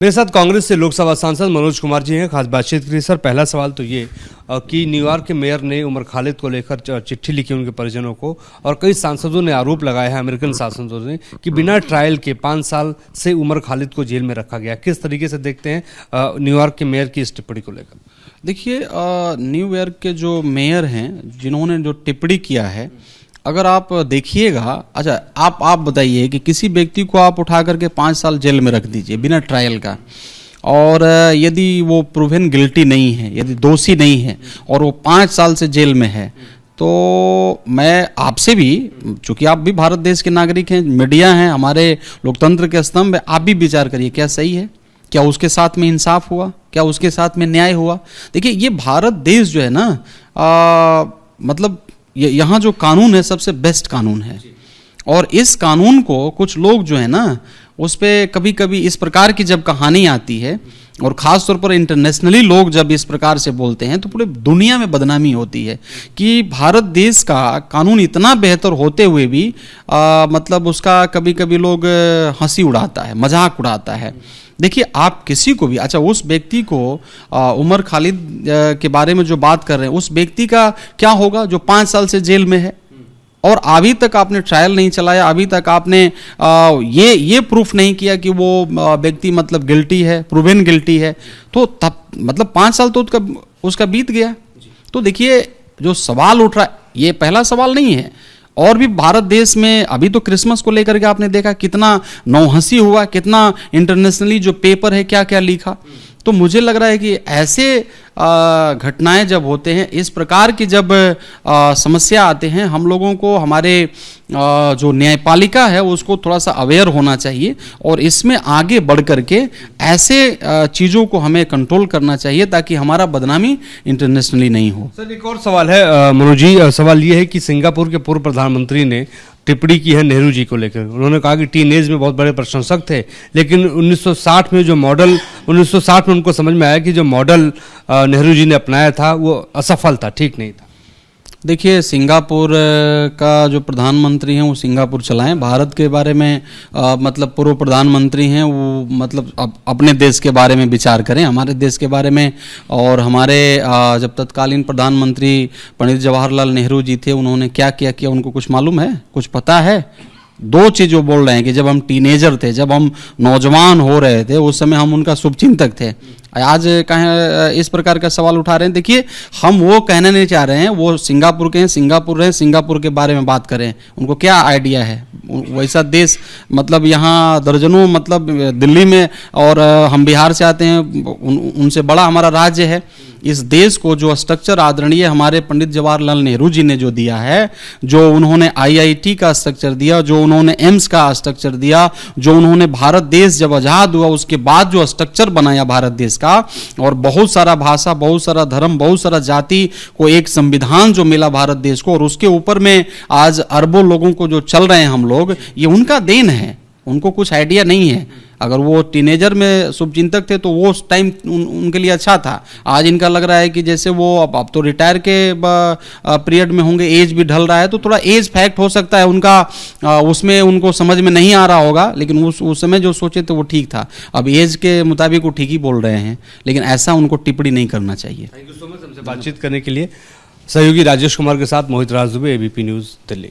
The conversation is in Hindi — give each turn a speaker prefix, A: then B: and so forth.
A: मेरे साथ कांग्रेस से लोकसभा सांसद मनोज कुमार जी हैं। खास बातचीत के लिए सर, पहला सवाल तो ये कि न्यूयॉर्क के मेयर ने उमर खालिद को लेकर चिट्ठी लिखी उनके परिजनों को, और कई सांसदों ने आरोप लगाया है, अमेरिकन सांसदों ने, कि बिना ट्रायल के 5 साल से उमर खालिद को जेल में रखा गया। किस तरीके से देखते हैं न्यूयॉर्क के मेयर की इस टिप्पणी को लेकर?
B: देखिए, न्यूयॉर्क के जो मेयर हैं जिन्होंने जो टिप्पणी किया है, अगर आप देखिएगा, अच्छा आप बताइए कि किसी व्यक्ति को आप उठा करके 5 साल जेल में रख दीजिए बिना ट्रायल का, और यदि वो प्रूवन गिल्टी नहीं है, यदि दोषी नहीं है और वो 5 साल से जेल में है, तो मैं आपसे भी, चूंकि आप भी भारत देश के नागरिक हैं, मीडिया हैं, हमारे लोकतंत्र के स्तंभ है, आप भी विचार करिए क्या सही है, क्या उसके साथ में इंसाफ हुआ, क्या उसके साथ में न्याय हुआ। देखिए, ये भारत देश जो है ना, मतलब यहाँ जो कानून है सबसे बेस्ट कानून है, और इस कानून को कुछ लोग जो है ना, उस पर कभी कभी इस प्रकार की जब कहानी आती है, और ख़ास तौर पर इंटरनेशनली लोग जब इस प्रकार से बोलते हैं, तो पूरे दुनिया में बदनामी होती है कि भारत देश का कानून इतना बेहतर होते हुए भी मतलब उसका कभी कभी लोग हंसी उड़ाता है, मजाक उड़ाता है। देखिए, आप किसी को भी, अच्छा उस व्यक्ति को उमर खालिद के बारे में जो बात कर रहे हैं, उस व्यक्ति का क्या होगा जो 5 साल से जेल में है, और अभी तक आपने ट्रायल नहीं चलाया, अभी तक आपने ये प्रूफ नहीं किया कि वो व्यक्ति मतलब गिल्टी है, प्रूवन गिल्टी है, तो तब मतलब 5 साल तो उसका बीत गया। तो देखिए, जो सवाल उठ रहा है, ये पहला सवाल नहीं है, और भी भारत देश में अभी तो क्रिसमस को लेकर के आपने देखा कितना नौहंसी हुआ, कितना इंटरनेशनली जो पेपर है क्या क्या लिखा। तो मुझे लग रहा है कि ऐसे घटनाएं जब होते हैं, इस प्रकार की जब समस्या आते हैं, हम लोगों को, हमारे जो न्यायपालिका है उसको थोड़ा सा अवेयर होना चाहिए, और इसमें आगे बढ़ करके ऐसे चीज़ों को हमें कंट्रोल करना चाहिए ताकि हमारा बदनामी इंटरनेशनली नहीं हो।
A: सर, एक और सवाल है मनोज जी, सवाल ये है कि सिंगापुर के पूर्व प्रधानमंत्री ने टिप्पणी की है नेहरू जी को लेकर। उन्होंने कहा कि टीनेज में बहुत बड़े प्रशंसक थे, लेकिन 1960 में जो मॉडल, 1960 में उनको समझ में आया कि जो मॉडल नेहरू जी ने अपनाया था वो असफल था, ठीक नहीं था।
B: देखिए, सिंगापुर का जो प्रधानमंत्री हैं वो सिंगापुर चलाएं, भारत के बारे में मतलब पूर्व प्रधानमंत्री हैं वो मतलब अपने देश के बारे में विचार करें, हमारे देश के बारे में। और हमारे जब तत्कालीन प्रधानमंत्री पंडित जवाहरलाल नेहरू जी थे, उन्होंने क्या किया उनको कुछ मालूम है, कुछ पता है? 2 चीज़ वो बोल रहे हैं कि जब हम टीनेजर थे, जब हम नौजवान हो रहे थे, उस समय हम उनका शुभचिंतक थे। आज कहें इस प्रकार का सवाल उठा रहे हैं। देखिए, हम वो कहना नहीं चाह रहे हैं, वो सिंगापुर के हैं, सिंगापुर रहे, सिंगापुर के बारे में बात करें, उनको क्या आइडिया है। वैसा देश मतलब यहाँ दर्जनों, मतलब दिल्ली में, और हम बिहार से आते हैं, उनसे बड़ा हमारा राज्य है। इस देश को जो स्ट्रक्चर आदरणीय हमारे पंडित जवाहरलाल नेहरू जी ने जो दिया है, जो उन्होंने IIT का स्ट्रक्चर दिया, जो उन्होंने एम्स का स्ट्रक्चर दिया, जो उन्होंने भारत देश जब आज़ाद हुआ उसके बाद जो स्ट्रक्चर बनाया भारत देश का, और बहुत सारा भाषा, बहुत सारा धर्म, बहुत सारा जाति को एक संविधान जो मिला भारत देश को, और उसके ऊपर में आज अरबों लोगों को जो चल रहे हैं हम लोग, ये उनका देन है। उनको कुछ आइडिया नहीं है। अगर वो टीनेजर में शुभचिंतक थे तो वो टाइम उनके लिए अच्छा था। आज इनका लग रहा है कि जैसे वो अब तो रिटायर के पीरियड में होंगे, एज भी ढल रहा है, तो थोड़ा एज फैक्ट हो सकता है उनका, उसमें उनको समझ में नहीं आ रहा होगा, लेकिन उस समय जो सोचे थे वो ठीक था। अब एज के मुताबिक वो ठीक ही बोल रहे हैं, लेकिन ऐसा उनको टिप्पणी नहीं करना चाहिए।
A: थैंक यू सो मच हमसे बातचीत करने के लिए। सहयोगी राजेश कुमार के साथ मोहित राज दुबे, ABP न्यूज़, दिल्ली।